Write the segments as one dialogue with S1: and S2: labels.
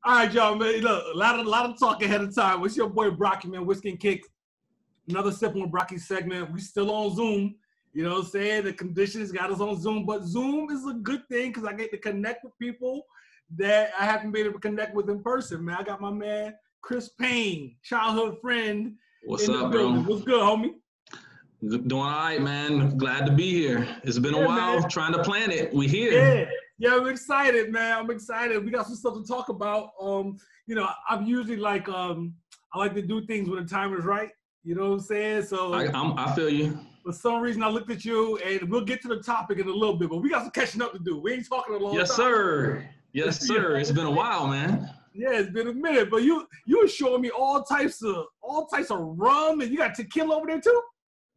S1: All right, y'all, man. Look, a lot of talk ahead of time. It's your boy Brocky, man. Whiskey and Kicks. Another Sippin with Brocky segment. We still on Zoom. You know what I'm saying? The conditions got us on Zoom, but Zoom is a good thing because I get to connect with people that I haven't been able to connect with in person, man. I got my man Chris Payne, childhood friend.
S2: What's up, bro?
S1: What's good, homie?
S2: Doing all right, man. Glad to be here. It's been a while, man. Trying to plan it. We here.
S1: Yeah, I'm excited, man. I'm excited. We got some stuff to talk about. You know, I'm usually like, I like to do things when the time is right. You know what I'm saying? So
S2: I feel you.
S1: For some reason, I looked at you, and we'll get to the topic in a little bit, but we got some catching up to do. We ain't talking a long time.
S2: Yes, sir. Yes, sir. It's been a while, man.
S1: Yeah, it's been a minute, but you were showing me all types of rum, and you got tequila over there too.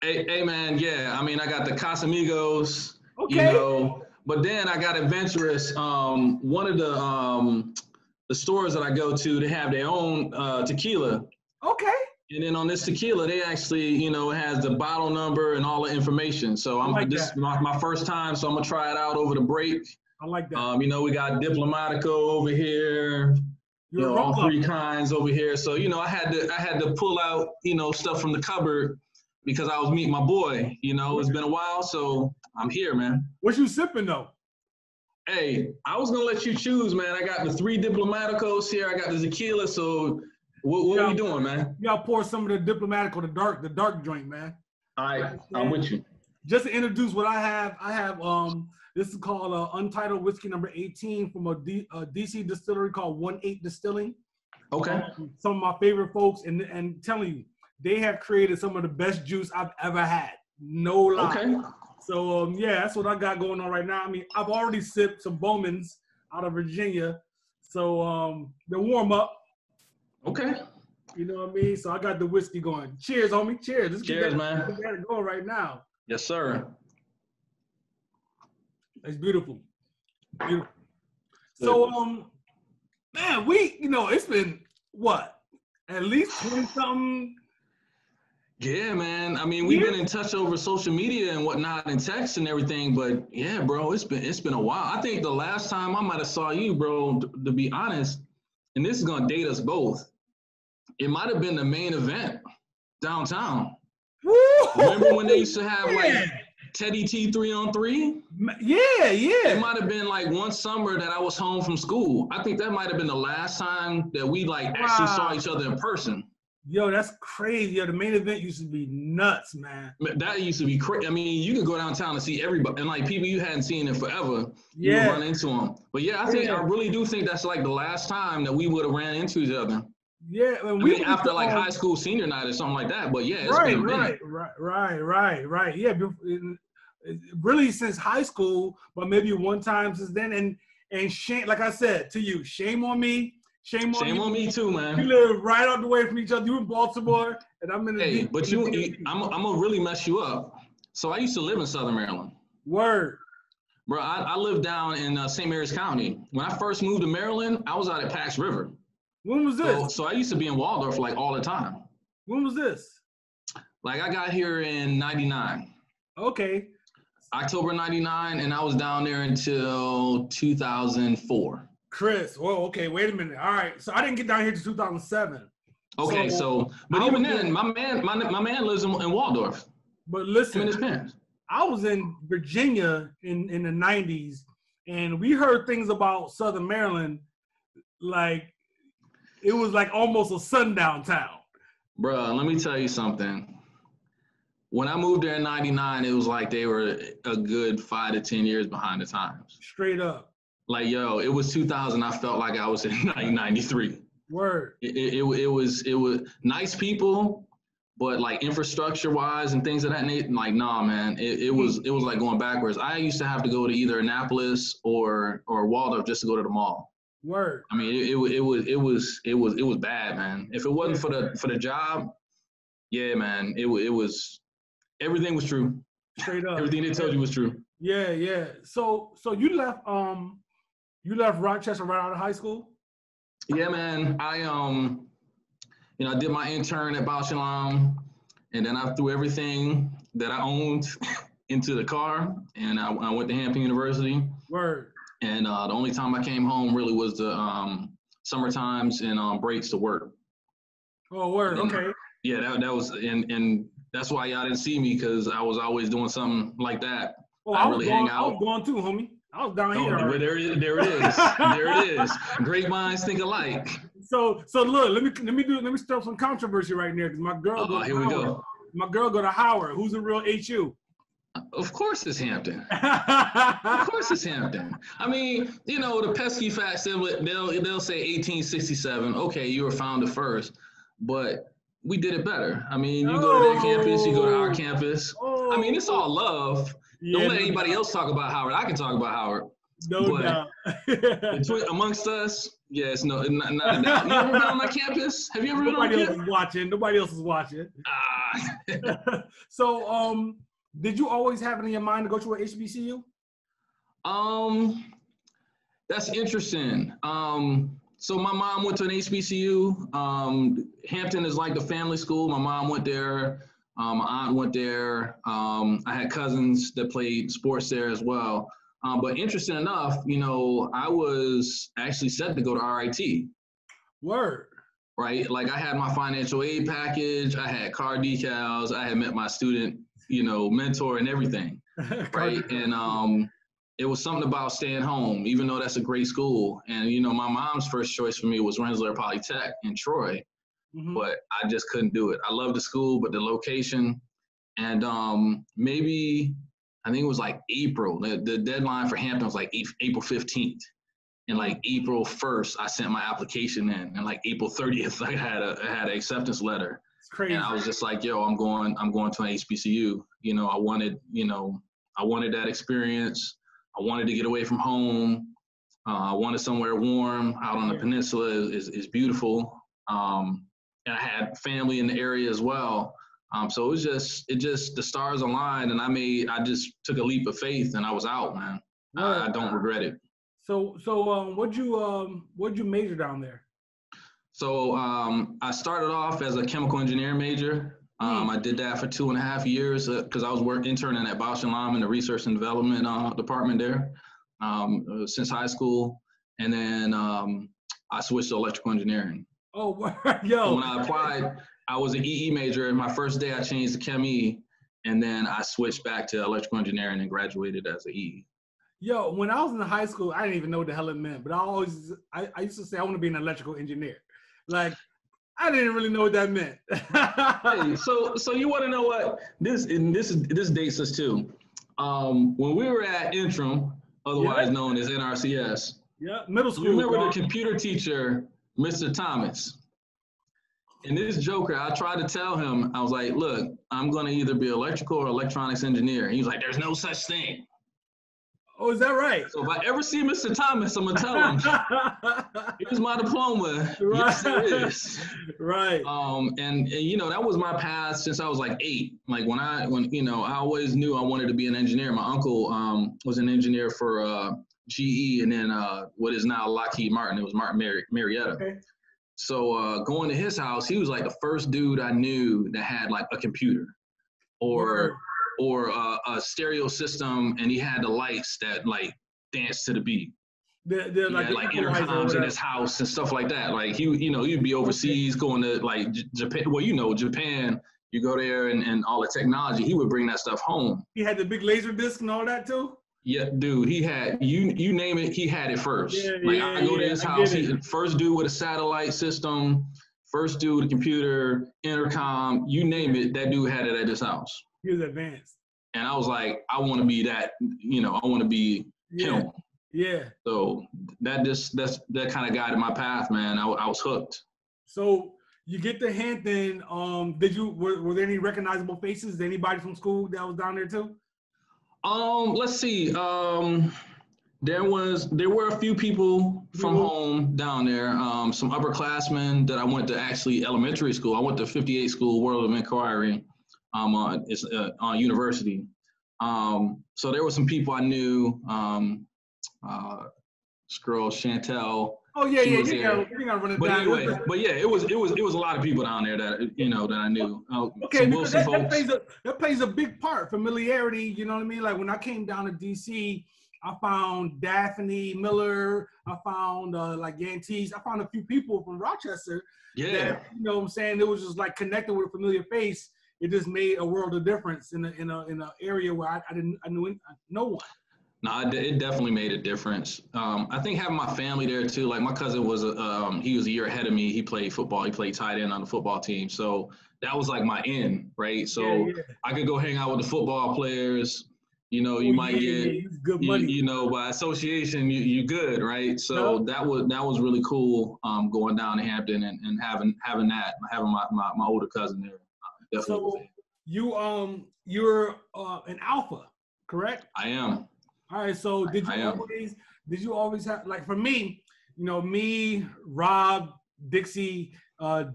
S2: Hey, man. Yeah, I mean, I got the Casamigos.
S1: Okay.
S2: You know, but then I got adventurous. One of the stores that I go to, they have their own tequila.
S1: Okay.
S2: And then on this tequila, they actually, you know, it has the bottle number and all the information. So this is my first time, so I'm gonna try it out over the break.
S1: I like that.
S2: You know, we got Diplomatico over here. You know, all three kinds over here. So, you know, I had to pull out, you know, stuff from the cupboard because I was meeting my boy. You know, it's been a while, so I'm here, man.
S1: What you sipping though?
S2: Hey, I was gonna let you choose, man. I got the 3 Diplomaticos here. I got the tequila. So what are we doing, man?
S1: You gotta pour some of the Diplomatico, the dark joint, man.
S2: All right, I'm with you.
S1: Just to introduce what I have this is called Untitled Whiskey number 18 from a DC distillery called 18 Distilling.
S2: Okay.
S1: Some of my favorite folks, and telling you, they have created some of the best juice I've ever had. No lie. Okay. So yeah, that's what I got going on right now. I mean, I've already sipped some Bowmans out of Virginia, so the warm up.
S2: Okay.
S1: You know what I mean? So I got the whiskey going. Cheers, homie. Cheers.
S2: Cheers, man.
S1: Let's get it going right now.
S2: Yes, sir.
S1: It's beautiful. Beautiful. So, man, it's been what? At least 20-something.
S2: Yeah, man. I mean, we've been in touch over social media and whatnot and text and everything, but yeah, bro, it's been a while. I think the last time I might have saw you, bro, to be honest, and this is gonna date us both, it might have been the main event downtown. Woo! Remember when they used to have like Teddy T 3-on-3?
S1: Yeah.
S2: It might have been like one summer that I was home from school. I think that might have been the last time that we actually saw each other in person.
S1: Yo, that's crazy. Yo, the main event used to be nuts, man.
S2: That used to be crazy. I mean, you could go downtown and see everybody, and like people you hadn't seen in forever, you would run into them. But yeah, I really do think that's like the last time that we would have ran into each other.
S1: Yeah,
S2: I mean, after like high school senior night or something like that. But yeah, it's been a minute.
S1: Right. Yeah, really since high school, but maybe one time since then. And shame, like I said to you, shame on me. Shame on
S2: me too, man.
S1: You live right out the way from each other. You in Baltimore, and I'm in the.
S2: Hey, but I'm gonna really mess you up. So I used to live in Southern Maryland.
S1: Word.
S2: Bro, I lived down in St. Mary's County. When I first moved to Maryland, I was out at Pax River.
S1: When was this?
S2: So I used to be in Waldorf like all the time.
S1: When was this?
S2: Like I got here in 99.
S1: Okay.
S2: October 99, and I was down there until 2004.
S1: Chris, whoa, okay, wait a minute. All right, so I didn't get down here to 2007.
S2: Okay, but even then, my man lives in Waldorf.
S1: But listen,
S2: him and his parents.
S1: I was in Virginia in the 90s, and we heard things about Southern Maryland like it was like almost a sundown town.
S2: Bruh, let me tell you something. When I moved there in 99, it was like they were a good 5 to 10 years behind the times.
S1: Straight up.
S2: Like, yo, it was 2000. I felt like I was in 1993.
S1: Word.
S2: It was nice people, but like infrastructure wise and things of that nature, like, nah, man, it was like going backwards. I used to have to go to either Annapolis or Waldorf just to go to the mall.
S1: Word.
S2: I mean, it was bad, man. If it wasn't for the job, yeah, man, it was everything was true.
S1: Straight up.
S2: Everything they told you was true.
S1: Yeah. So you left Rochester right out of high school?
S2: Yeah, man. I I did my intern at Bausch & and then I threw everything that I owned into the car, and I went to Hampton University.
S1: Word.
S2: And the only time I came home really was to summer times and breaks to work.
S1: Oh, word. Okay.
S2: Yeah, that was, and that's why y'all didn't see me, because I was always doing something like that.
S1: Oh, I was going too, homie. I was down here.
S2: Well, there it is. There it is. Great minds think alike.
S1: So look, let me start some controversy right there, because my girl goes to
S2: here
S1: Howard.
S2: We go.
S1: My girl go to Howard. Who's a real HU?
S2: Of course it's Hampton. Of course it's Hampton. I mean, you know, the pesky facts, they'll say 1867. Okay, you were founded first, but we did it better. I mean, you go to their campus, you go to our campus. I mean, it's all love.
S1: Yeah,
S2: don't let anybody else talk about Howard. I can talk about Howard.
S1: No doubt.
S2: Amongst us, yes, not a doubt. You ever been on my campus? Have you ever been on my campus?
S1: Nobody else is watching. So, did you always have it in your mind to go to a HBCU?
S2: That's interesting. So my mom went to an HBCU. Hampton is like the family school. My mom went there. My aunt went there. I had cousins that played sports there as well. But interesting enough, you know, I was actually set to go to RIT.
S1: Word.
S2: Right? Like, I had my financial aid package. I had car decals. I had met my student, you know, mentor and everything. Right? And it was something about staying home, even though that's a great school. And, you know, my mom's first choice for me was Rensselaer Polytech in Troy. Mm-hmm. But I just couldn't do it. I love the school, but the location. And maybe, I think it was like April. The deadline for Hampton was like April 15th. And like April 1st, I sent my application in. And like April 30th, I had an acceptance letter.
S1: It's crazy.
S2: And I was just like, yo, I'm going to an HBCU. You know, I wanted that experience. I wanted to get away from home. I wanted somewhere warm. Out on the peninsula is beautiful. And I had family in the area as well. So it just the stars aligned, and I just took a leap of faith, and I was out, man. I don't regret it.
S1: So what'd you major down there?
S2: So I started off as a chemical engineering major. I did that for 2.5 years because I was interning at Bausch & Lomb in the research and development department there since high school, and then I switched to electrical engineering.
S1: Oh, yo!
S2: So when I applied, I was an EE major, and my first day I changed to Chem E, and then I switched back to electrical engineering and graduated as an EE.
S1: Yo, when I was in high school, I didn't even know what the hell it meant, but I used to say I want to be an electrical engineer. Like, I didn't really know what that meant.
S2: Hey, so you want to know what this dates us too. When we were at Interim, otherwise known as NRCS,
S1: middle school.
S2: You remember the computer teacher, Mr. Thomas? And this joker, I tried to tell him, I was like, look, I'm going to either be electrical or electronics engineer. And he was like, there's no such thing.
S1: Oh, is that right?
S2: So if I ever see Mr. Thomas, I'm going to tell him, here's my diploma.
S1: Right.
S2: Yes, there is.
S1: Right.
S2: And you know, that was my path since I was like 8. Like when you know, I always knew I wanted to be an engineer. My uncle was an engineer for GE, and then what is now Lockheed Martin. It was Martin Marietta. Okay. So going to his house, he was like the first dude I knew that had like a computer or a stereo system, and he had the lights that like dance to the beat.
S1: They're like
S2: intercoms in his house and stuff like that. Like you'd be overseas going to like Japan. Well, you know, Japan, you go there and all the technology, he would bring that stuff home.
S1: He had the big laser disc and all that too?
S2: Yeah, dude, he had, you name it, he had it first. I go to his house, first dude with a satellite system, first dude with a computer, intercom, you name it, that dude had it at his house.
S1: He was advanced.
S2: And I was like, I want to be that, I want to be him.
S1: Yeah.
S2: So that kind of guided my path, man. I was hooked.
S1: So you get to Hampton. Were there any recognizable faces? Anybody from school that was down there too?
S2: Let's see. There were a few people from home down there. Some upperclassmen that I went to actually elementary school. I went to 58 School World of Inquiry. On university. So there were some people I knew. This girl Chantel.
S1: Oh yeah, you gotta run it
S2: but
S1: down.
S2: Anyway, it was a lot of people down there that that I knew.
S1: Okay, because that plays a big part. Familiarity, you know what I mean? Like when I came down to DC, I found Daphne Miller. I found like Yantees. I found a few people from Rochester.
S2: Yeah.
S1: That, you know what I'm saying? It was just like connecting with a familiar face. It just made a world of difference in an area where I knew no one.
S2: No, it definitely made a difference. I think having my family there too. Like my cousin was he was a year ahead of me. He played football. He played tight end on the football team. So that was like my end, right? So I could go hang out with the football players. You know, you might get
S1: good money.
S2: You know, by association, you good, right? So that was really cool. Going down to Hampton and having my older cousin there.
S1: So you're an alpha, correct?
S2: I am.
S1: All right. So did you always have, like, for me, you know, me, Rob, Dixie,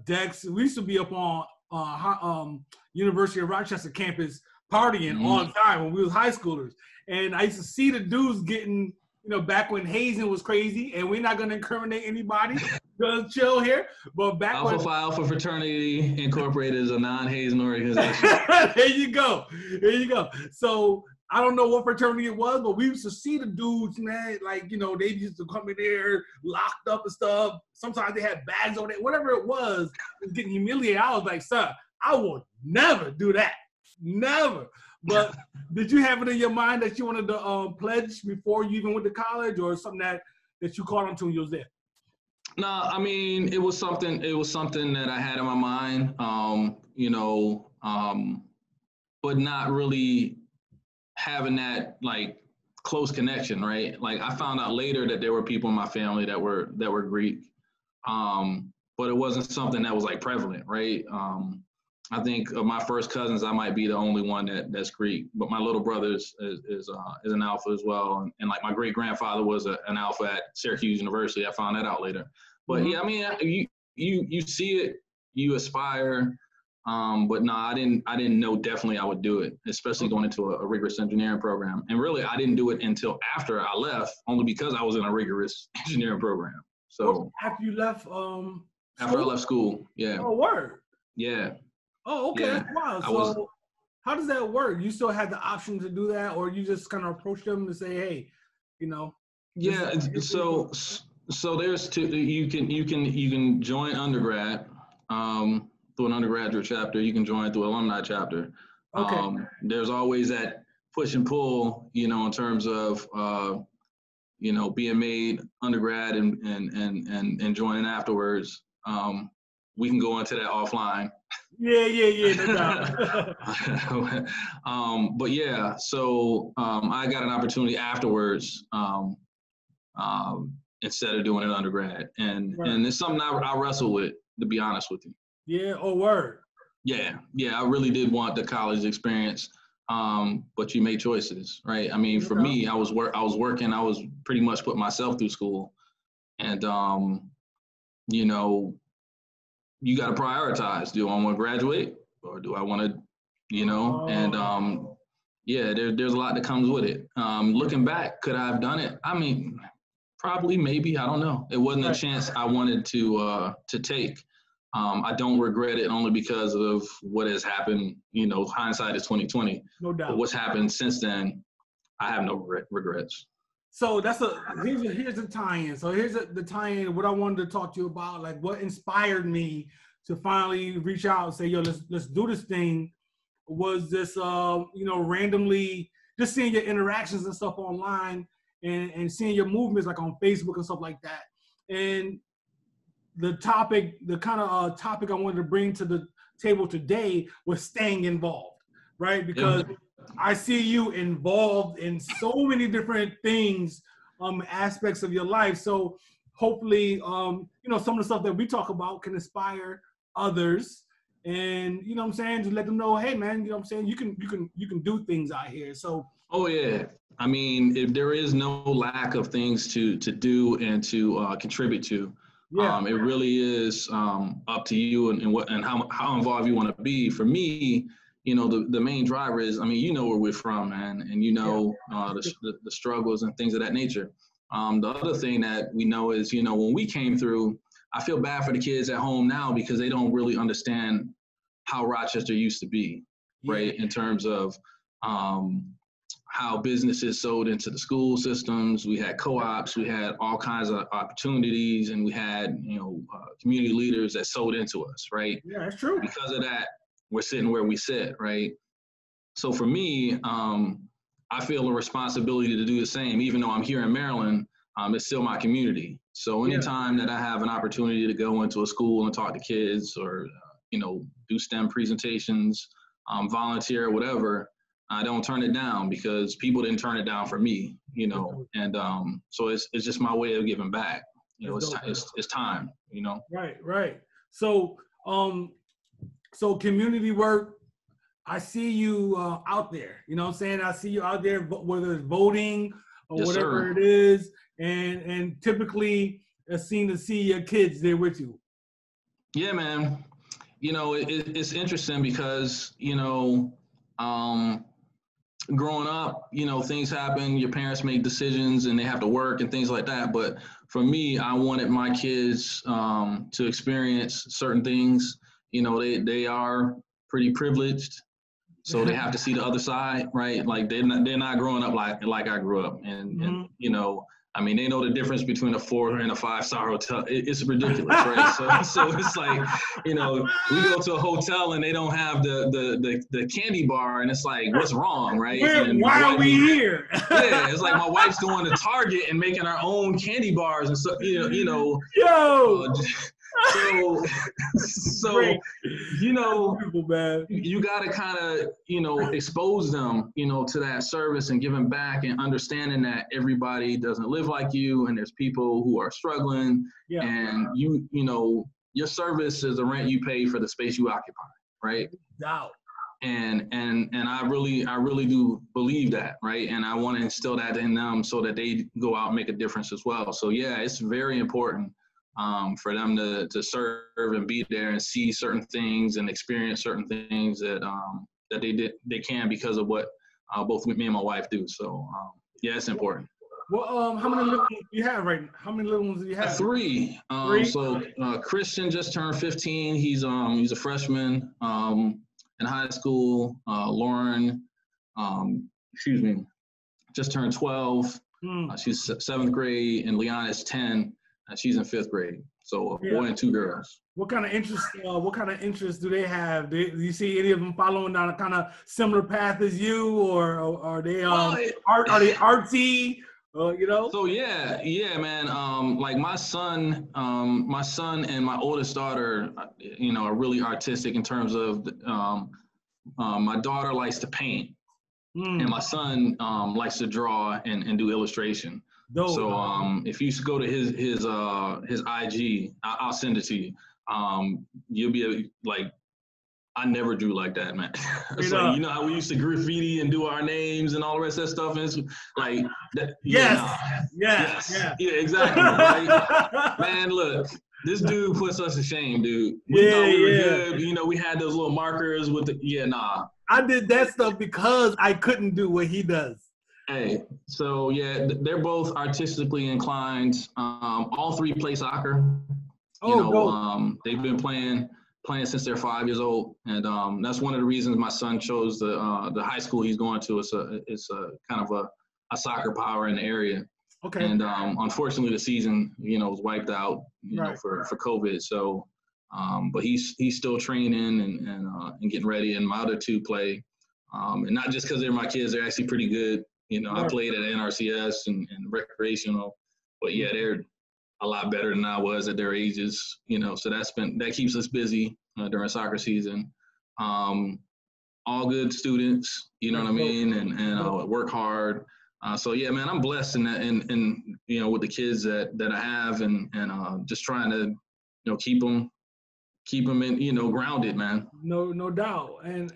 S1: Dex, we used to be up on University of Rochester campus partying all the time when we was high schoolers. And I used to see the dudes getting, you know, back when hazing was crazy, and we're not going to incriminate anybody. Just chill here. But back
S2: Alpha Phi Alpha Fraternity Incorporated is a non-hazing organization.
S1: There you go. So I don't know what fraternity it was, but we used to see the dudes, man, like, you know, they used to come in there locked up and stuff. Sometimes they had bags on it, whatever it was getting humiliated. I was like, sir, I will never do that. Never. But did you have it in your mind that you wanted to pledge before you even went to college, or something that you caught on to when you was there?
S2: No, I mean, it was something that I had in my mind, but not really having that like close connection, right? Like I found out later that there were people in my family that were Greek, but it wasn't something that was like prevalent, right? I think of my first cousins, I might be the only one that's Greek, but my little brother is an alpha as well, and like my great grandfather was an alpha at Syracuse University. I found that out later, but yeah, I mean, you see it, you aspire. But no, I didn't know definitely I would do it, especially going into a rigorous engineering program. And really, I didn't do it until after I left, only because I was in a rigorous engineering program. So
S1: after you left,
S2: after I left school, yeah.
S1: Oh, word.
S2: Yeah.
S1: Oh, okay.
S2: Yeah.
S1: Wow. So how does that work? You still had the option to do that, or you just kind of approach them to say, hey, you know?
S2: Yeah. So there's two. You can join undergrad. Through an undergraduate chapter, you can join through alumni chapter.
S1: Okay.
S2: There's always that push and pull, you know, in terms of, being made undergrad and joining afterwards. We can go into that offline.
S1: Yeah, no doubt.
S2: But yeah, so I got an opportunity afterwards instead of doing it undergrad, and it's something I wrestle with, to be honest with you.
S1: Yeah. Oh, word.
S2: Yeah. I really did want the college experience, but you make choices, right? I mean, for me, I was working. I was pretty much putting myself through school, and you got to prioritize. Do I want to graduate, or do I want to, And there's a lot that comes with it. Looking back, could I have done it? I mean, probably, maybe. I don't know. It wasn't a chance I wanted to take. I don't regret it, only because of what has happened. Hindsight is 20/20.
S1: No doubt.
S2: But what's happened since then, I have no regrets.
S1: So here's the tie-in. So here's the tie-in. What I wanted to talk to you about, like what inspired me to finally reach out and say, yo, let's do this thing, was this randomly just seeing your interactions and stuff online and seeing your movements like on Facebook and stuff like that. And the kind of topic I wanted to bring to the table today was staying involved, right? Because I see you involved in so many different things, aspects of your life. So hopefully, some of the stuff that we talk about can inspire others, and you know what I'm saying, to let them know, hey man, you know what I'm saying, you can do things out here. So. Oh yeah.
S2: I mean, if there is no lack of things to do and to contribute to. Yeah. It really is up to you and how involved you want to be. For me, the main driver is, I mean, where we're from, man, and the struggles and things of that nature. The other thing that we know is, when we came through, I feel bad for the kids at home now because they don't really understand how Rochester used to be, right? In terms of how businesses sold into the school systems. We had co-ops, we had all kinds of opportunities, and we had, community leaders that sold into us, right?
S1: Yeah, that's true.
S2: Because of that, we're sitting where we sit, right? So for me, I feel a responsibility to do the same, even though I'm here in Maryland, it's still my community. So anytime that I have an opportunity to go into a school and talk to kids or, do STEM presentations, volunteer, whatever, I don't turn it down because people didn't turn it down for me, and so it's just my way of giving back. It's time,
S1: Right. So, so community work, I see you out there, you know what I'm saying? I see you out there, whether it's voting or
S2: Yes,
S1: whatever
S2: sir.
S1: it is, and typically it's seen to see your kids there with you.
S2: Yeah, man. It's interesting because, growing up, things happen, your parents make decisions and they have to work and things like that. But for me, I wanted my kids to experience certain things. They are pretty privileged, so they have to see the other side, right? Like they're not growing up like I grew up. And they know the difference between a 4 and a 5-star hotel. It's ridiculous, right? So it's like, we go to a hotel and they don't have the candy bar, and it's like, what's wrong, right?
S1: Why are we here?
S2: Yeah, it's like my wife's going to Target and making our own candy bars and stuff,
S1: Yo.
S2: So
S1: beautiful, man.
S2: You got to kind of, expose them, to that service and giving back and understanding that everybody doesn't live like you and there's people who are struggling. Yeah. And your service is the rent you pay for the space you occupy, right?
S1: Wow.
S2: And I really do believe that, right? And I want to instill that in them so that they go out and make a difference as well. So yeah, it's very important for them to serve and be there and see certain things and experience certain things that they can because of what both me and my wife do. So yeah, it's important.
S1: Well, how many little ones do you have right now? How many little ones do you have?
S2: 3.
S1: 3?
S2: So Christian just turned 15. He's a freshman in high school. Lauren, just turned 12. She's 7th grade, and Leon is 10. She's in 5th grade. So a boy and 2 girls. What kind of
S1: interests do they have? Do you see any of them following down a kind of similar path as you, or are they are they artsy? So
S2: yeah, man. Like my son and my oldest daughter, are really artistic in terms of. My daughter likes to paint, and my son likes to draw and do illustration. Dope. So if you go to his IG, I'll send it to you. You'll be like, I never drew like that, man. It's like, how we used to graffiti and do our names and all the rest of that stuff. And it's like, that, yes, exactly. Right? Man, look, this dude puts us to shame, dude. We thought we were good. We had those little markers with
S1: I did that stuff because I couldn't do what he does.
S2: Hey, so yeah, they're both artistically inclined. All 3 play soccer. They've been playing since they're 5 years old, and that's one of the reasons my son chose the high school he's going to. It's a kind of a soccer power in the area. Okay. And unfortunately, the season was wiped out for COVID. So, but he's still training and getting ready. And my other 2 play, and not just because they're my kids, they're actually pretty good. I played at NRCS and recreational, but yeah, they're a lot better than I was at their ages, so that keeps us busy during soccer season. All good students, you know what I mean? And work hard. So yeah, man, I'm blessed in that, and with the kids that I have and just trying to, keep them in, grounded, man.
S1: No doubt. And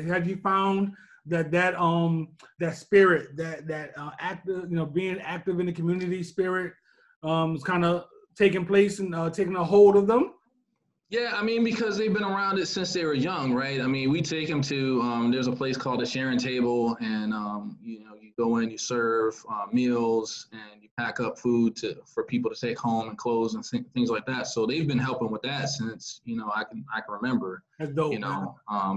S1: have you found that spirit, that active, being active in the community spirit, is kind of taking place and taking a hold of them?
S2: Yeah, I mean, because they've been around it since they were young, right? I mean, we take them to, there's a place called the Sharing Table, and, you go in, you serve meals, and you pack up food for people to take home and clothes and things like that. So they've been helping with that since, I can remember,
S1: That's dope,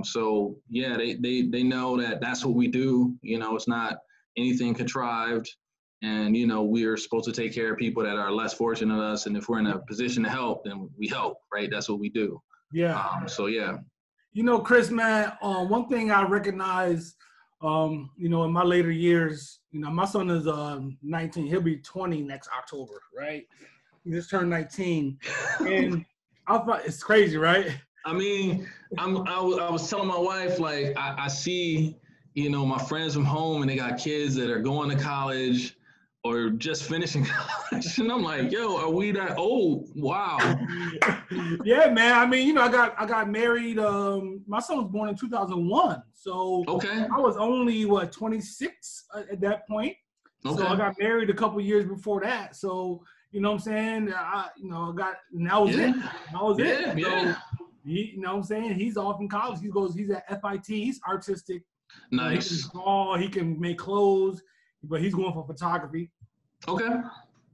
S2: So yeah, they know that that's what we do. It's not anything contrived. And, we're supposed to take care of people that are less fortunate than us. And if we're in a position to help, then we help, right? That's what we do.
S1: Yeah.
S2: So, yeah.
S1: Chris, man, one thing I recognize, in my later years, my son is 19. He'll be 20 next October, right? He just turned 19. And I thought it's crazy, right?
S2: I mean, I was telling my wife, like, I see, my friends from home and they got kids that are going to college or just finishing college. And I'm like, yo, are we that old? Wow.
S1: Yeah, man. I mean, I got married. My son was born in 2001. So
S2: okay.
S1: I was only, 26 at that point. Okay. So I got married a couple years before that. So, you know what I'm saying? I was it. I was it. So, you know what I'm saying? He's off in college. He's at FIT. He's artistic.
S2: Nice.
S1: He can draw, he can make clothes, but he's going for photography.
S2: Okay.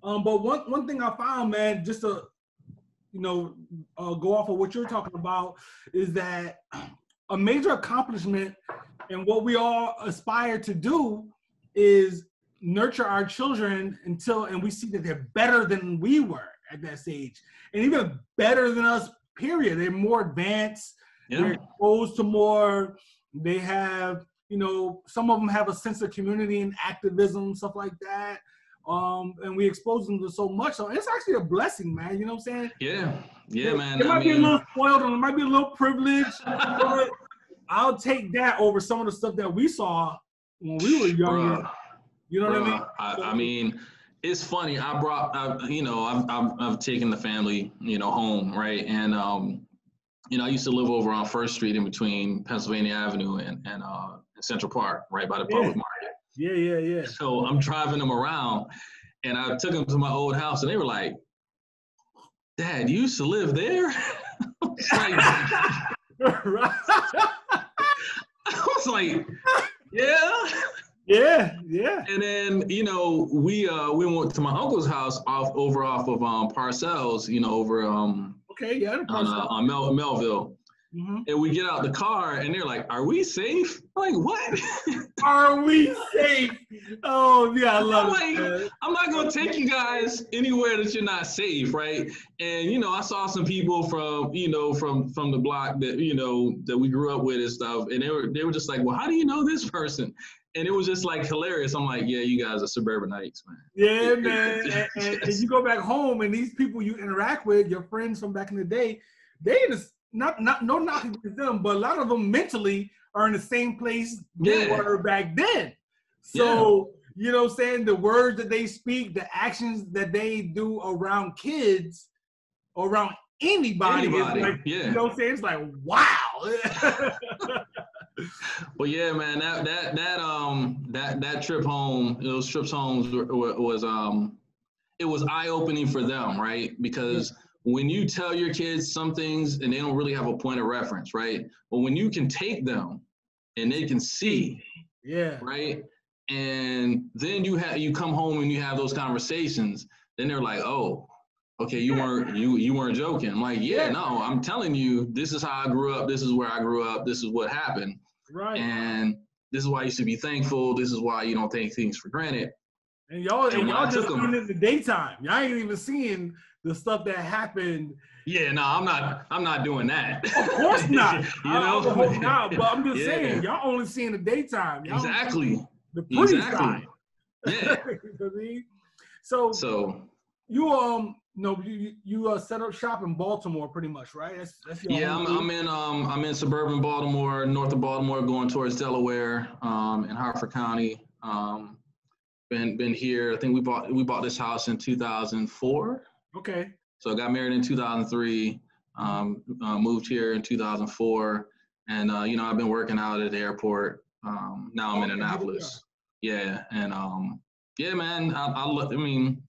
S1: But one thing I found, man, just to, go off of what you're talking about, is that a major accomplishment and what we all aspire to do is nurture our children and we see that they're better than we were at that stage, and even better than us, period. They're more advanced. Yeah. They're exposed to more. They have, some of them have a sense of community and activism, stuff like that. And we expose them to so much. So it's actually a blessing, man. You know what I'm saying?
S2: Yeah, man.
S1: It might be a little spoiled and it might be a little privileged, but I'll take that over some of the stuff that we saw when we were younger. You know what I mean?
S2: I mean, it's funny. I've taken the family, home, right? And I used to live over on First Street in between Pennsylvania Avenue and Central Park, right by the public market.
S1: Yeah.
S2: So I'm driving them around, and I took them to my old house, and they were like, "Dad, you used to live there?" I was like,
S1: Yeah.
S2: And then, we went to my uncle's house over off of Parcells, over on Melville. Mm-hmm. And we get out the car and they're like, "Are we safe?" I'm like, what?
S1: Are we safe? Oh yeah, I love it.
S2: I'm not gonna take you guys anywhere that you're not safe, right? And I saw some people from from the block that that we grew up with and stuff, and they were just like, "Well, how do you know this person?" And it was just like hilarious. I'm like, yeah, you guys are suburbanites, man.
S1: Yeah, man. and you go back home and these people you interact with, your friends from back in the day, they just no knocking against them, but a lot of them mentally are in the same place they were back then. So, you know what I'm saying? The words that they speak, the actions that they do around kids, around anybody. Like, you know what I'm saying? It's like, wow.
S2: Well, yeah, man, that trip home, those trips home was it was eye-opening for them, right? Because when you tell your kids some things and they don't really have a point of reference, right? But when you can take them and they can see, right? And then you come home and you have those conversations, then they're like, "Oh, okay, you weren't joking." I'm like, no, I'm telling you, this is how I grew up. This is where I grew up. This is what happened.
S1: Right.
S2: And this is why you should be thankful. This is why you don't take things for granted.
S1: And y'all just seeing it in the daytime. Y'all ain't even seeing the stuff that happened.
S2: Yeah, no, I'm not doing that.
S1: Of course not. I hope not. But I'm just saying, y'all only seeing the daytime. Y'all
S2: exactly.
S1: The pretty
S2: side. Yeah.
S1: So you you set up shop in Baltimore pretty much, right? That's your
S2: I'm in suburban Baltimore, north of Baltimore, going towards Delaware, in Harford County. Been here. I think we bought this house in 2004.
S1: Okay.
S2: So I got married in 2003. Moved here in 2004, and I've been working out at the airport. Now I'm in Annapolis. Yeah, and man, I mean,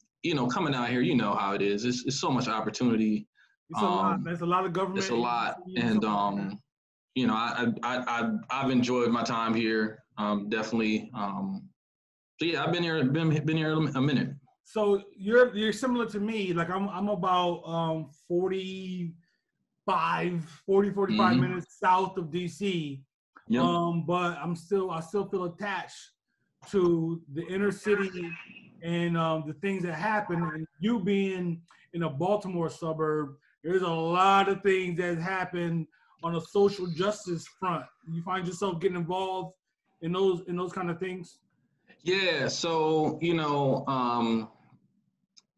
S2: coming out here, you know how it is. It's so much opportunity.
S1: It's a lot. There's a lot of government.
S2: It's a lot, and you know, I've enjoyed my time here. Definitely. So yeah, I've been here a minute.
S1: So you're similar to me. Like I'm about 45 minutes south of DC.
S2: Yep.
S1: But I still feel attached to the inner city and the things that happen. And you being in a Baltimore suburb, there's a lot of things that happen on a social justice front. You find yourself getting involved in those kind of things?
S2: Yeah. So, you know,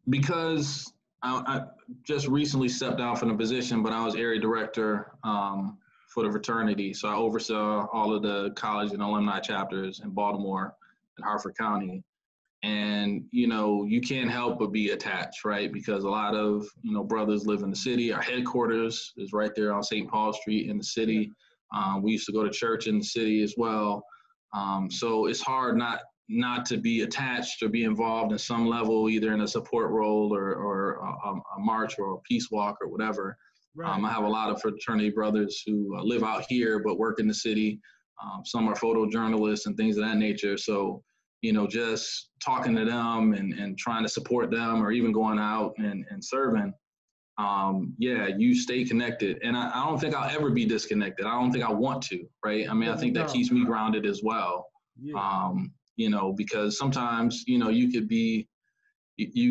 S2: because I just recently stepped down from the position, but I was area director for the fraternity. So I oversaw all of the college and alumni chapters in Baltimore and Harford County. And, you know, you can't help but be attached, right? Because a lot of, you know, brothers live in the city. Our headquarters is right there on St. Paul Street in the city. We used to go to church in the city as well. So it's hard not to be attached or be involved in some level, either in a support role or a march or a peace walk or whatever. Right. I have a lot of fraternity brothers who live out here but work in the city. Some are photojournalists and things of that nature. So, you know, just talking to them and trying to support them, or even going out and serving, yeah, you stay connected. And I don't think I'll ever be disconnected. I don't think I want to, right? I mean, I think that keeps me grounded as well. Yeah. You know, because sometimes, you know, you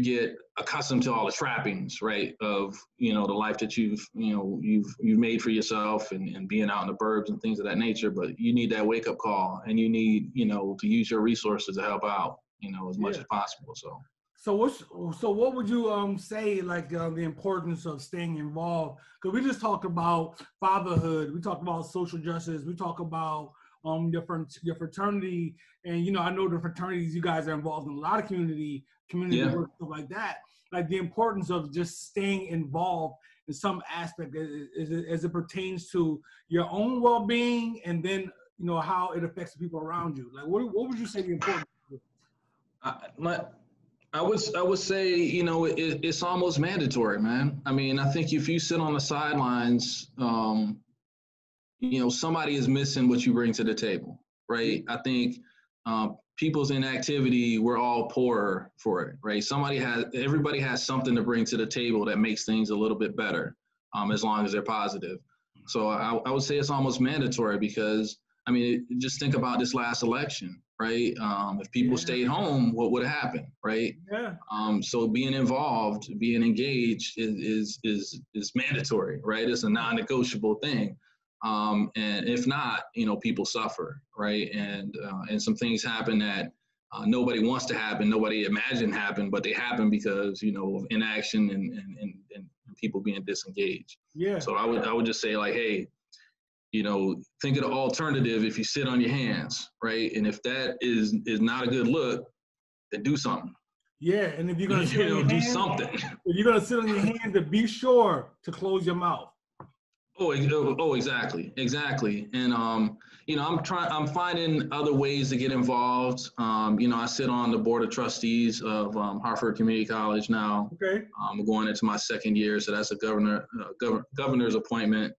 S2: get accustomed to all the trappings, right, of, you know, the life that you've made for yourself and being out in the burbs and things of that nature. But you need that wake up call, and you need, you know, to use your resources to help out, you know, as much as possible.
S1: So what would you say, like, the importance of staying involved? Because we just talked about fatherhood, we talked about social justice, we talk about your fraternity, and, you know, I know the fraternities, you guys are involved in a lot of community work, stuff like that. Like, the importance of just staying involved in some aspect as it pertains to your own well-being, and then, you know, how it affects the people around you. Like, what would you say the importance is?
S2: I would say, you know, it's almost mandatory, man. I mean, I think if you sit on the sidelines, you know, somebody is missing what you bring to the table, right? I think people's inactivity, we're all poorer for it, right? Everybody has something to bring to the table that makes things a little bit better, as long as they're positive. So I would say it's almost mandatory, because, I mean, just think about this last election, right? If people stayed home, what would have happened, right? Yeah. So being involved, being engaged is mandatory, right? It's a non-negotiable thing. And if not, you know, people suffer, right? And some things happen that nobody wants to happen, nobody imagined happen, but they happen because, you know, of inaction and people being disengaged. Yeah. So I would just say, like, hey, you know, think of the alternative if you sit on your hands, right? And if that is not a good look, then do something.
S1: Yeah, and if you're gonna sit on your hands, something. If you're gonna sit on your hands, then be sure to close your mouth.
S2: Oh, exactly. And, you know, I'm finding other ways to get involved. You know, I sit on the board of trustees of Harford Community College now. Okay. I'm going into my second year, so that's a governor's appointment.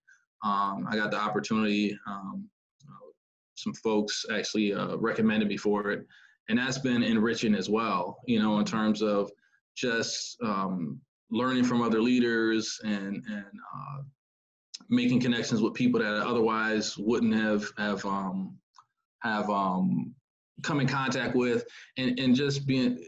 S2: I got the opportunity, some folks actually recommended me for it, and that's been enriching as well, you know, in terms of just learning from other leaders and making connections with people that I otherwise wouldn't have come in contact with, and just being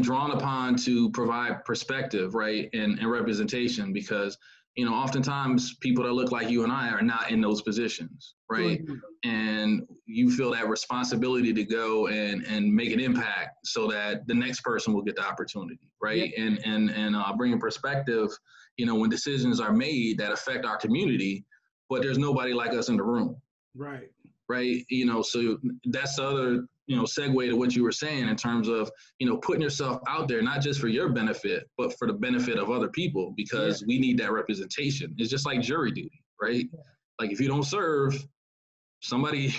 S2: drawn upon to provide perspective, right, and representation, because, you know, oftentimes people that look like you and I are not in those positions, right? Mm-hmm. And you feel that responsibility to go and make an impact so that the next person will get the opportunity, right? Yeah. And bringing perspective, you know, when decisions are made that affect our community, but there's nobody like us in the room. Right. Right. You know, so that's the other, you know, segue to what you were saying in terms of, you know, putting yourself out there, not just for your benefit, but for the benefit of other people, because we need that representation. It's just like jury duty, right? Yeah. Like, if you don't serve, somebody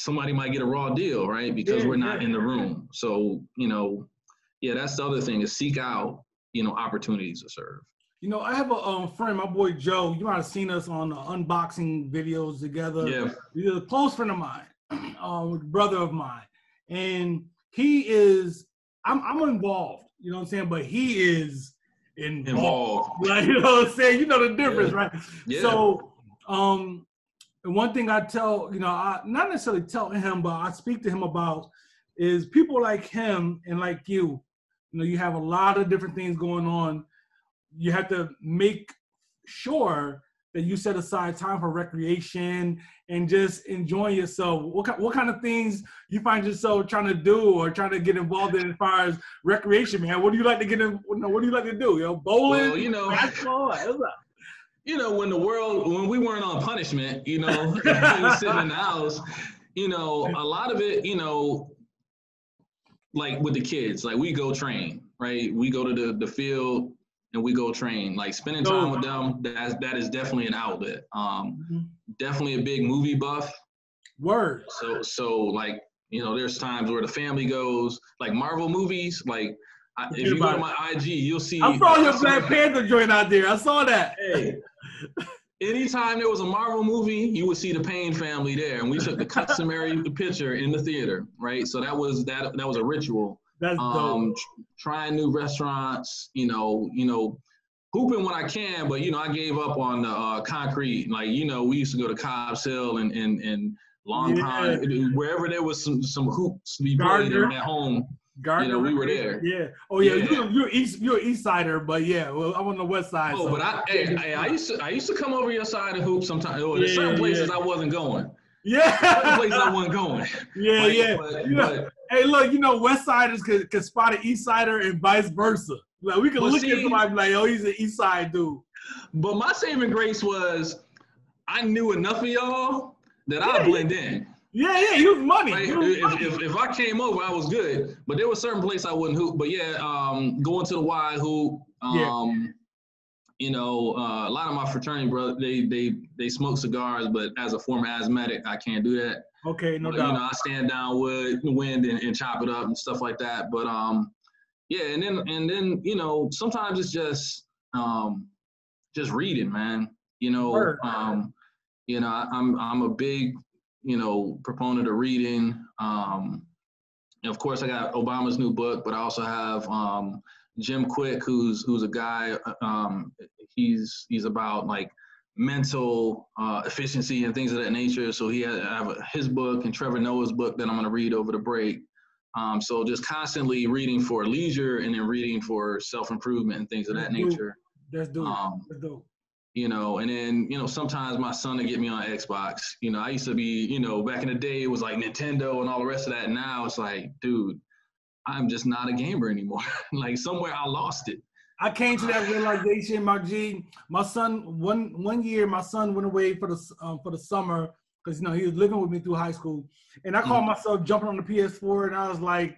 S2: might get a raw deal, right? Because we're not in the room. So, you know, that's the other thing, is seek out, you know, opportunities to serve.
S1: You know, I have a friend, my boy Joe. You might have seen us on unboxing videos together.
S2: Yeah.
S1: He's a close friend of mine, brother of mine, and he is. I'm involved. You know what I'm saying? But he is involved. Like, you know what I'm saying? You know the difference, right?
S2: Yeah.
S1: So, and one thing I tell, you know, I not necessarily tell him, but I speak to him about is people like him and like you. You know, you have a lot of different things going on. You have to make sure that you set aside time for recreation and just enjoying yourself. What kind of things you find yourself trying to do or trying to get involved in as far as recreation, man? What do you like to get in? What do you like to do? You know, bowling,
S2: well, you know,
S1: basketball.
S2: You know, when we weren't on punishment, you know, we were sitting in the house, you know, a lot of it, you know, like with the kids, like we go train, right? We go to the field and we go train. Like spending time with them, that is definitely an outlet. Definitely a big movie buff.
S1: Word.
S2: So like, you know, there's times where the family goes, like Marvel movies, like if you go to my IG, you'll see.
S1: I saw your Black Panther joint out there. I saw that.
S2: Hey, anytime there was a Marvel movie, you would see the Payne family there, and we took the customary picture in the theater, right? So that was a ritual.
S1: That's dope.
S2: Trying new restaurants, you know, hooping when I can, but you know, I gave up on the concrete. Like, you know, we used to go to Cobb's Hill and Long Pond, wherever there was some hoops to be played at home.
S1: Gardner,
S2: you know, we were there.
S1: Yeah. Oh yeah. You're East Sider, but yeah, well, I'm on the West Side.
S2: Oh, so. But I used to come over your side and hoop sometimes. There's certain places I wasn't going.
S1: Yeah.
S2: Certain places I wasn't going.
S1: Yeah, but, hey, look, you know, West Siders could spot an East Sider and vice versa. Like we can look at somebody and be like, oh, he's an East Side dude.
S2: But my saving grace was I knew enough of y'all that I blend in.
S1: Yeah, he was money.
S2: Like, if I came over, I was good. But there were certain places I wouldn't hoop. But yeah, going to the Y hoop. You know, a lot of my fraternity brothers, they smoke cigars, but as a former asthmatic, I can't do that.
S1: Okay, no doubt.
S2: You know, I stand down wind and chop it up and stuff like that. But yeah, and then you know, sometimes it's just reading, man. You know, you know, I'm a big, you know, proponent of reading. And of course, I got Obama's new book, but I also have Jim Quick, who's a guy. He's about like mental efficiency and things of that nature. So I have his book and Trevor Noah's book that I'm going to read over the break. So just constantly reading for leisure and then reading for self-improvement and things of that nature.
S1: That's dope. That's dope.
S2: You know, and then, you know, sometimes my son will get me on Xbox. You know, I used to be, you know, back in the day, it was like Nintendo and all the rest of that. Now it's like, dude, I'm just not a gamer anymore. Like somewhere I lost it.
S1: I came to that realization, my G. My son, one year, my son went away for the summer because, you know, he was living with me through high school. And I called myself jumping on the PS4 and I was like,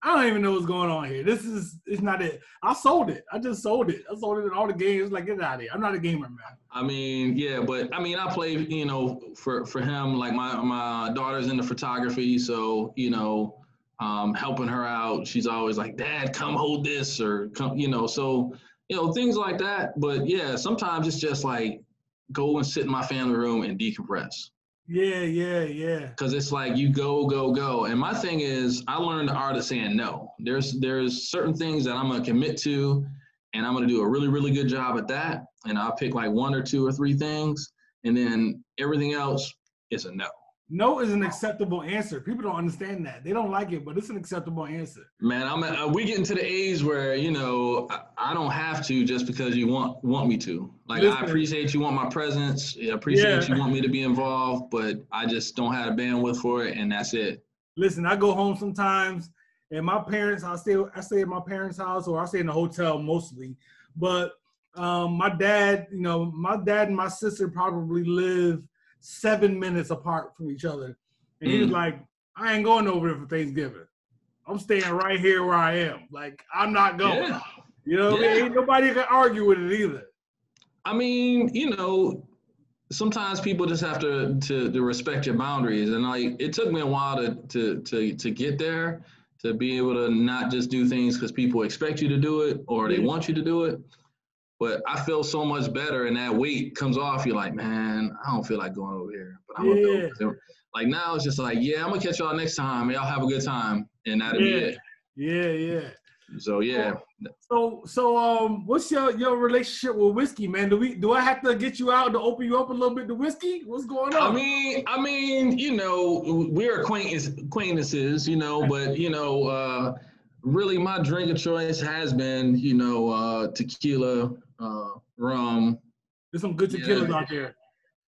S1: I don't even know what's going on here. It's not it. I sold it. I just sold it. I sold it in all the games. Like, get out of here. I'm not a gamer, man.
S2: I mean, yeah, but I mean, I play, you know, for him, like my daughter's into photography. So, you know, helping her out. She's always like, Dad, come hold this or come, you know, so, you know, things like that. But yeah, sometimes it's just like go and sit in my family room and decompress.
S1: Yeah.
S2: Because it's like you go. And my thing is I learned the art of saying no. There's certain things that I'm going to commit to and I'm going to do a really, really good job at that. And I'll pick like 1 or 2 or 3 things. And then everything else is a no.
S1: No is an acceptable answer. People don't understand that. They don't like it, but it's an acceptable answer.
S2: Man, we getting to the age where, you know, I don't have to just because you want me to. Like, listen, I appreciate you want my presence. I appreciate you want me to be involved, but I just don't have the bandwidth for it, and that's it.
S1: Listen, I go home sometimes, and my parents, I stay at my parents' house, or I stay in the hotel mostly. But my dad and my sister probably live 7 minutes apart from each other. And he was like, I ain't going over there for Thanksgiving. I'm staying right here where I am. Like, I'm not going. Yeah. You know what I mean? Ain't nobody can argue with it either.
S2: I mean, you know, sometimes people just have to respect your boundaries. And like, it took me a while to get there, to be able to not just do things because people expect you to do it or they want you to do it. But I feel so much better, and that weight comes off. You're like, man, I don't feel like going over here, but I'm gonna go. Like now, it's just like, yeah, I'm gonna catch y'all next time. Y'all have a good time, and that'll be it.
S1: Yeah.
S2: So yeah.
S1: So what's your relationship with whiskey, man? Do I have to get you out to open you up a little bit to whiskey? What's going on?
S2: I mean, you know, we're acquaintances, you know, but you know, really my drink of choice has been, you know, tequila, rum.
S1: There's some good tequilas out there.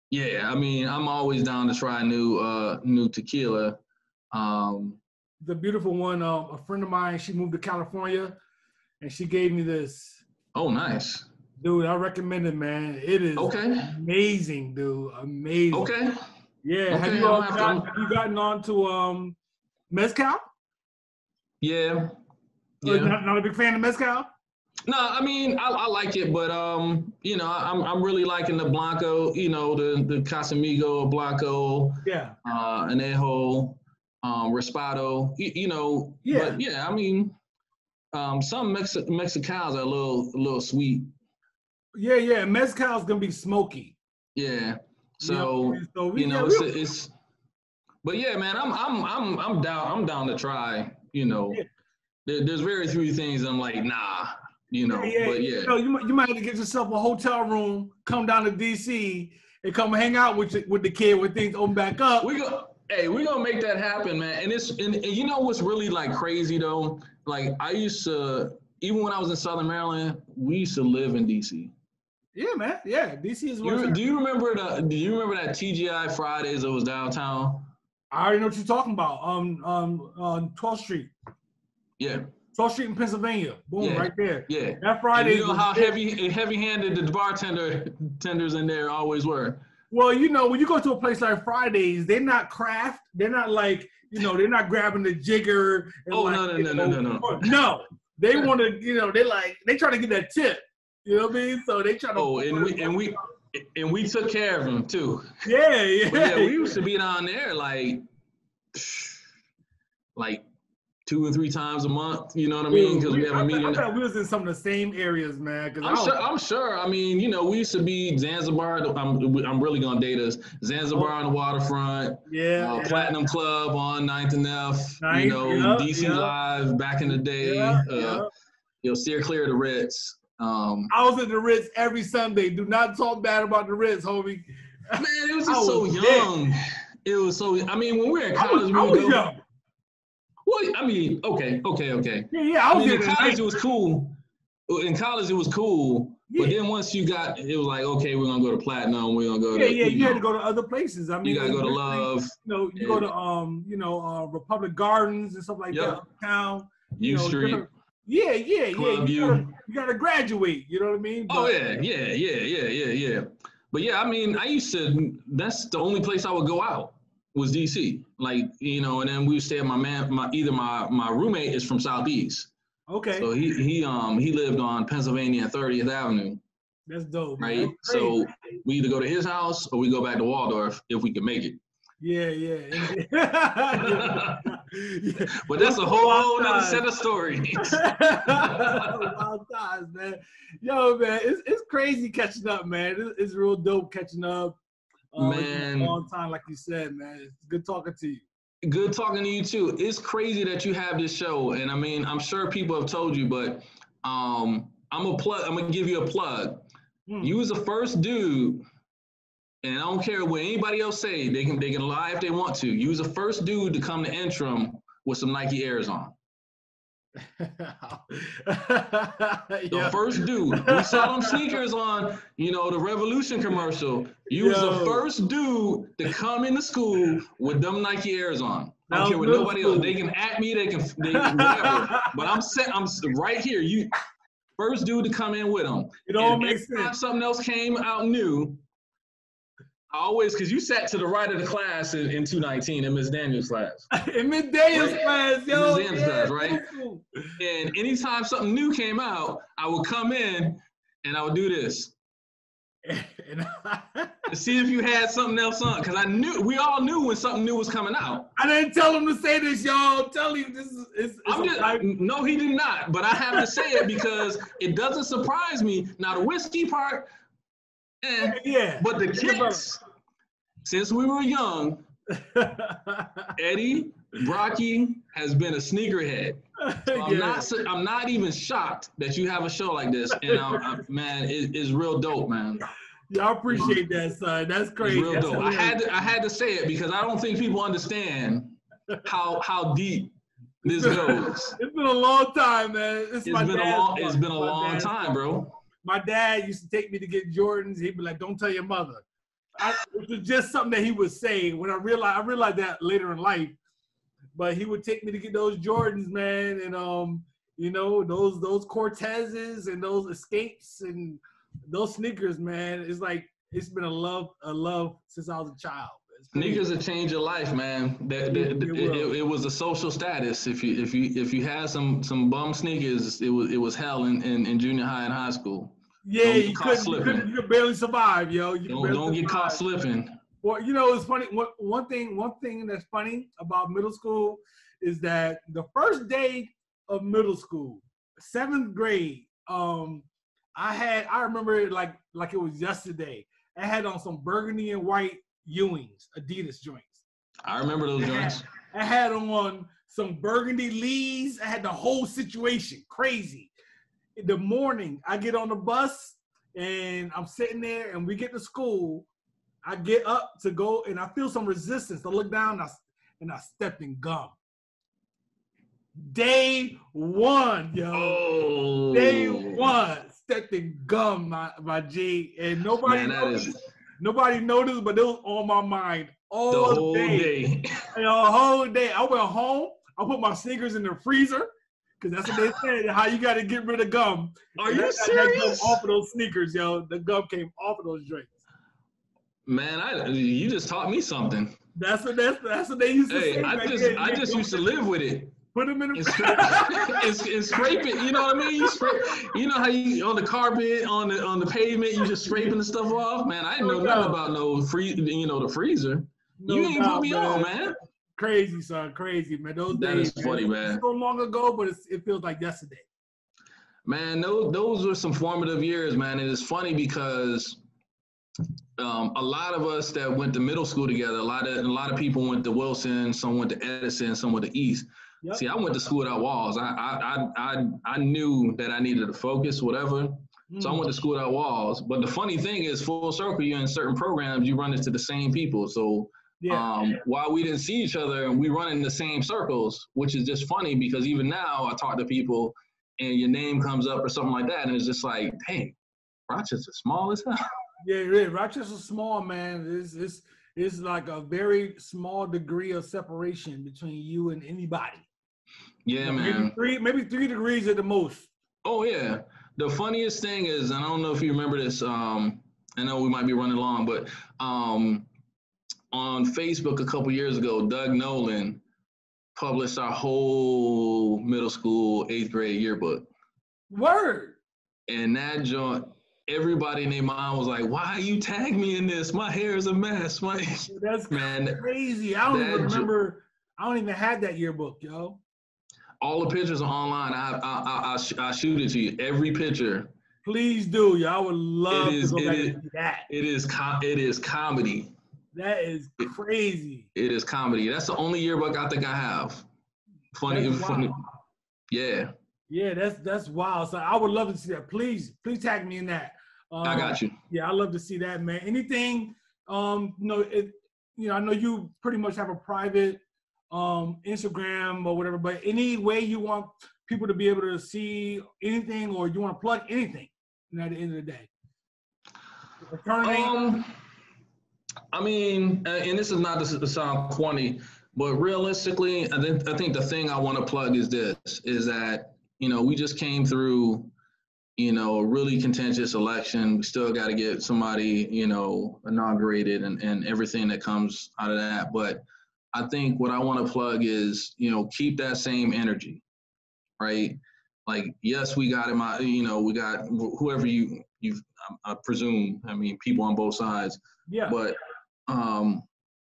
S2: Yeah, I mean, I'm always down to try new tequila.
S1: The beautiful one, a friend of mine, she moved to California, and she gave me this.
S2: Oh, nice.
S1: Dude, I recommend it, man. It is amazing, dude. Amazing.
S2: Okay.
S1: Yeah.
S2: Okay.
S1: Have you gotten on to mezcal?
S2: Yeah.
S1: Not a big fan of mezcal?
S2: No, I mean I like it, but you know, I'm really liking the Blanco, you know, the Casamigo Blanco, Anejo, Respado, you know, but yeah, I mean, some Mexicals are a little sweet.
S1: Yeah, mezcal's gonna be smoky.
S2: Yeah, so you know, it's, but yeah, man, I'm down to try. You know, there's very few things I'm like, nah. You know, but yeah.
S1: You know, you might have to get yourself a hotel room, come down to DC, and come hang out with the kid when things open back up.
S2: We're gonna make that happen, man. And you know what's really like crazy though? Like I used to, even when I was in Southern Maryland, we used to live in DC.
S1: Yeah, man. Yeah, DC is.
S2: Do you remember that TGI Fridays that was downtown?
S1: I already know what you're talking about. On 12th Street.
S2: Yeah.
S1: 12th Street in Pennsylvania. Boom, right there.
S2: Yeah.
S1: That Friday.
S2: You know how heavy-handed the bartenders in there always were.
S1: Well, you know, when you go to a place like Fridays, they're not craft. They're not like, you know, they're not grabbing the jigger. And no. No, they want to, you know, they try to get that tip. You know what I mean? So they try to.
S2: Oh, and we took care of them too.
S1: Yeah.
S2: But yeah, we used to be down there like 2 or 3 times a month, you know what I mean? Because we have a meeting.
S1: I thought we was in some of the same areas, man.
S2: I'm sure. I mean, you know, we used to be Zanzibar. I'm really gonna date us. Zanzibar on the waterfront. Platinum Club on 9th and F. You know, DC Live back in the day. You know, steer clear of the Ritz.
S1: I was at the Ritz every Sunday. Do not talk bad about the Ritz, homie.
S2: Man, it was just so young. It was so. I mean, when we were in college, we would go.
S1: Young.
S2: Well, I mean, okay.
S1: Yeah, I mean,
S2: in college it was cool. But then once you got, it was like, okay, we're gonna go to Platinum. We're gonna go to.
S1: You had to go to other places. I mean,
S2: you gotta go to Love.
S1: You know, you go to Republic Gardens and stuff like that uptown.
S2: U Street.
S1: You gotta graduate. You know what I mean?
S2: Yeah. But yeah, I mean, I used to. That's the only place I would go out was DC. Like, you know, and then we would stay at my roommate is from Southeast.
S1: Okay.
S2: So he lived on Pennsylvania and 30th Avenue.
S1: That's dope.
S2: Right. Man. So we either go to his house or we go back to Waldorf if we can make it.
S1: Yeah.
S2: But that's a whole other set of stories.
S1: Wild times, man. Yo, man, it's crazy catching up, man. It's real dope catching up.
S2: Man,
S1: it's been a long time, like you said, man. It's good talking to you.
S2: Good talking to you too. It's crazy that you have this show, and I mean, I'm sure people have told you, but I'm gonna give you a plug. You was the first dude, and I don't care what anybody else say. They can lie if they want to. You was the first dude to come to Intrum with some Nike Airs on. The first dude. We saw them sneakers on, you know, the Revolution commercial. You was the first dude to come into school with them Nike Airs on. I don't care what nobody else. They can at me, they whatever. But I'm right here. You first dude to come in with them.
S1: It all makes sense.
S2: Something else came out new. Because you sat to the right of the class in 219 in Miss Daniels' class.
S1: In Miss Daniels' class, yo.
S2: Miss Daniels' class, right? And anytime something new came out, I would come in and I would do this.
S1: And
S2: to see if you had something else on, because we all knew when something new was coming out.
S1: I didn't tell him to say this, y'all. I'm telling you, this is
S2: no, he did not. But I have to say it because it doesn't surprise me. Now the whiskey part,
S1: yeah.
S2: But the kicks, since we were young, Eddie Brocky has been a sneakerhead. So I'm not even shocked that you have a show like this, and man, it's real dope, man.
S1: Yeah, I appreciate that, son. That's crazy.
S2: It's real dope. I had to say it because I don't think people understand how deep this goes.
S1: It's been a long time, man. It's been
S2: a long time, bro.
S1: My dad used to take me to get Jordans. He'd be like, "Don't tell your mother." It was just something that he would say. When I realized that later in life. But he would take me to get those Jordans, man, and you know, those Cortezes and those Escapes and those sneakers, man. It's like it's been a love since I was a child.
S2: Sneakers have changed your life, man. It was a social status. If you had some bum sneakers, it was hell in junior high and high school.
S1: Yeah, you could barely survive, yo.
S2: Don't get caught slipping.
S1: Well, you know, it's funny. One thing that's funny about middle school is that the first day of middle school, 7th grade, I remember it like it was yesterday. I had on some burgundy and white Ewings, Adidas joints.
S2: I remember those joints.
S1: I had on some burgundy Lees. I had the whole situation crazy. In the morning, I get on the bus and I'm sitting there, and we get to school. I get up to go, and I feel some resistance. I look down, and I stepped in gum. Day one, yo.
S2: Oh.
S1: Day one, stepped in gum, my G. And nobody noticed, but it was on my mind all day. The whole day. I went home. I put my sneakers in the freezer, because that's what they said, how you got to get rid of gum.
S2: Are you serious?
S1: Gum off of those sneakers, yo. The gum came off of those drinks.
S2: Man, you just taught me something.
S1: That's what they used to say.
S2: I just used to live with it.
S1: Put them in a
S2: and scrape it. You know what I mean? You know how you on the carpet, on the pavement, you just scraping the stuff off. Man, I didn't know nothing about the freezer. You ain't put me on, man.
S1: Crazy, son, crazy, man. Those days,
S2: is funny, man.
S1: So long ago, but it feels like yesterday.
S2: Man, those were some formative years, man. And it's funny because a lot of us that went to middle school together, a lot of people went to Wilson, some went to Edison, some went to East. Yep. See, I went to school without walls. I knew that I needed to focus, whatever. So I went to school without walls. But the funny thing is, full circle, you're in certain programs, you run into the same people. So while we didn't see each other, we run in the same circles, which is just funny because even now I talk to people and your name comes up or something like that, and it's just like, dang, Rochester's small as hell.
S1: Yeah, Rochester's small, man. It's like a very small degree of separation between you and anybody.
S2: Yeah, man.
S1: Maybe 3 degrees at the most.
S2: Oh, yeah. The funniest thing is, and I don't know if you remember this, I know we might be running long, but on Facebook a couple years ago, Doug Nolan published our whole middle school 8th grade yearbook.
S1: Word.
S2: And that joint, everybody in their mind was like, why you tag me in this? My hair is a mess.
S1: That's crazy. I don't even remember. I don't even have that yearbook, yo.
S2: All the pictures are online. I'll shoot it to you. Every picture.
S1: Please do, yo. I would love to go back and see that.
S2: It is comedy.
S1: That is crazy.
S2: It is comedy. That's the only yearbook I think I have. Funny. Yeah.
S1: Yeah, that's wild. So I would love to see that. Please tag me in that.
S2: I got you.
S1: Yeah, I love to see that, man. Anything, I know you pretty much have a private Instagram or whatever, but any way you want people to be able to see anything, or you want to plug anything at the end of the day?
S2: I mean, and this is not to sound corny, but realistically, I think the thing I want to plug is that, we just came through, a really contentious election. We still got to get somebody, inaugurated and everything that comes out of that. But I think what I want to plug is, keep that same energy, right? like, yes, we got we got whoever I presume, I mean, people on both sides.
S1: Yeah.
S2: But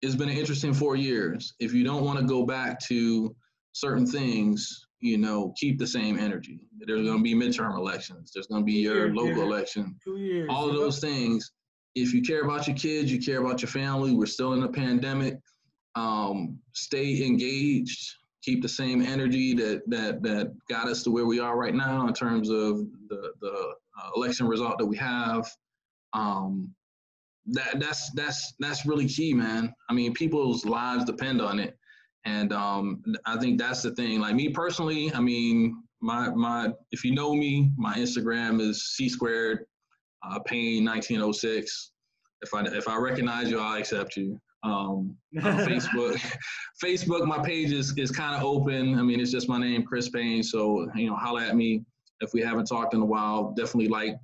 S2: it's been an interesting 4 years. If you don't want to go back to certain things, keep the same energy. There's going to be midterm elections. There's going to be your local election.
S1: 2 years.
S2: All of those things. If you care about your kids, you care about your family. We're still in a pandemic. Stay engaged. Keep the same energy that got us to where we are right now in terms of the election result that we have. That's really key, man. I mean, people's lives depend on it. And I think that's the thing. Like me personally, I mean, my if you know me, my Instagram is C-squared, Payne 1906. If I recognize you, I'll accept you. Facebook, my page is kind of open. I mean, it's just my name, Chris Payne. So holla at me if we haven't talked in a while. Definitely like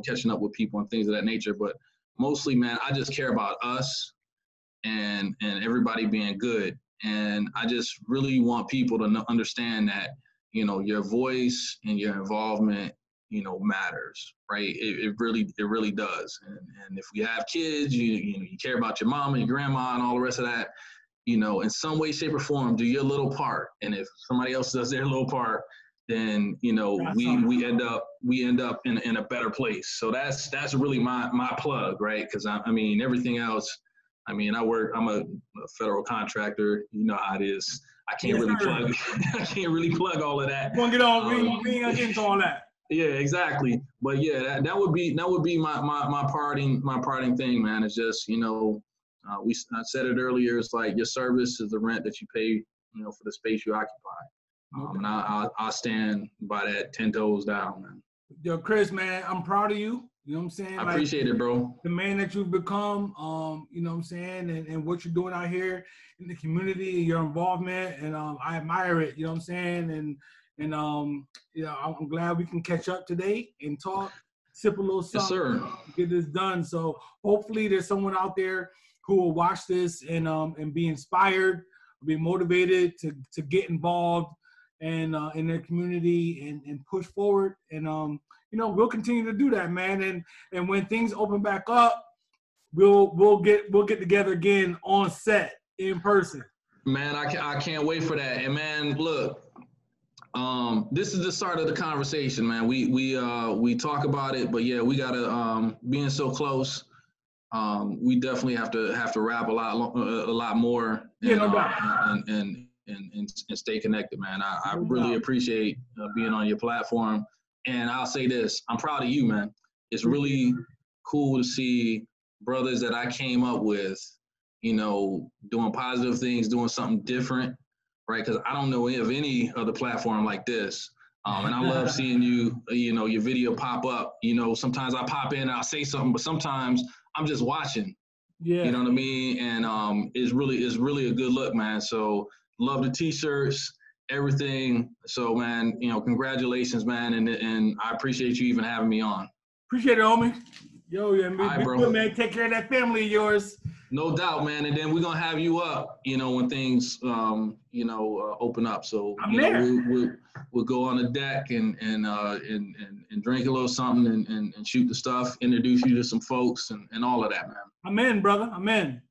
S2: catching up with people and things of that nature. But mostly, man, I just care about us and everybody being good. And I just really want people to understand that, your voice and your involvement, matters, right? It really does. And if we have kids, you care about your mom and your grandma and all the rest of that, in some way, shape, or form, do your little part. And if somebody else does their little part, then we end up in a better place. So that's really my plug, right? Because I mean everything else. I mean, I'm a federal contractor. You know how it is. I can't really plug. I can't really plug all of that.
S1: We ain't gonna get into all that.
S2: Yeah, exactly. But yeah, that would be my parting thing, man. It's just I said it earlier. It's like your service is the rent that you pay, for the space you occupy. And I'll stand by that 10 toes down, man.
S1: Yo, Chris, man, I'm proud of you. You know what I'm saying?
S2: I appreciate it, bro.
S1: The man that you've become, you know what I'm saying, and what you're doing out here in the community, your involvement, and I admire it, you know what I'm saying? And I'm glad we can catch up today and talk, sip a little something,
S2: yes, sir.
S1: Get this done. So hopefully there's someone out there who will watch this and be inspired, be motivated to get involved and in their community and push forward. And we'll continue to do that, man. And when things open back up, we'll get together again on set in person.
S2: Man, I can't wait for that. And man, look, this is the start of the conversation, man. We talk about it, but yeah, we gotta being so close. We definitely have to rap a lot more.
S1: Yeah, no doubt.
S2: And stay connected, man. I really appreciate being on your platform. And I'll say this, I'm proud of you, man. It's really cool to see brothers that I came up with, doing positive things, doing something different, right? Because I don't know of any other platform like this. And I love seeing your video pop up. Sometimes I pop in and I'll say something, but sometimes I'm just watching.
S1: Yeah.
S2: You know what I mean? And it's really a good look, man. So love the t-shirts, everything. So, man, congratulations, man. And I appreciate you even having me on.
S1: Appreciate it, homie. Yo, yeah, man.
S2: Right, bro.
S1: Good, man. Take care of that family of yours.
S2: No doubt, man. And then we're going to have you up, when things, open up. So, we'll go on the deck and drink a little something and shoot the stuff, introduce you to some folks and all of that, man.
S1: I'm in, brother. I'm in.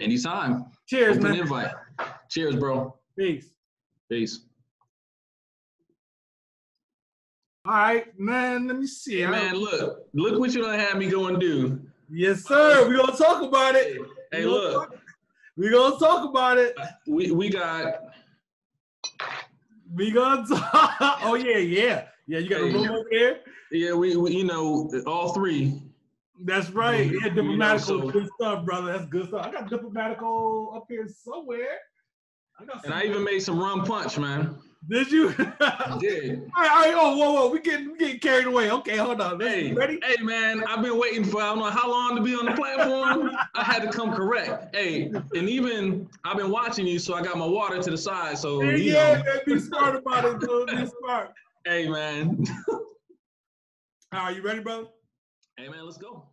S2: Anytime.
S1: Cheers,
S2: Open
S1: man.
S2: invite. Cheers, bro.
S1: Peace.
S2: Peace.
S1: All right, man. Let me see.
S2: Hey, man, look what you done had me go and do.
S1: Yes, sir. We're gonna talk about it.
S2: Hey, look.
S1: We're gonna talk about it.
S2: We got.
S1: We gonna talk. Oh yeah. You got a room over there.
S2: Yeah, we all three.
S1: That's right. Yeah, diplomatical, good stuff, brother. That's good stuff. I got diplomatical up here somewhere.
S2: I even made some rum punch, man.
S1: Did you?
S2: I did.
S1: All right. Oh, whoa. We getting carried away. Okay, hold on.
S2: Hey,
S1: ready?
S2: Hey, man, I've been waiting for I don't know how long to be on the platform. I had to come correct. Hey, and even I've been watching you, so I got my water to the side. So
S1: hey, man, be smart about it, dude. Be smart.
S2: Hey, man.
S1: All right, you ready, brother?
S2: Hey, man, let's go.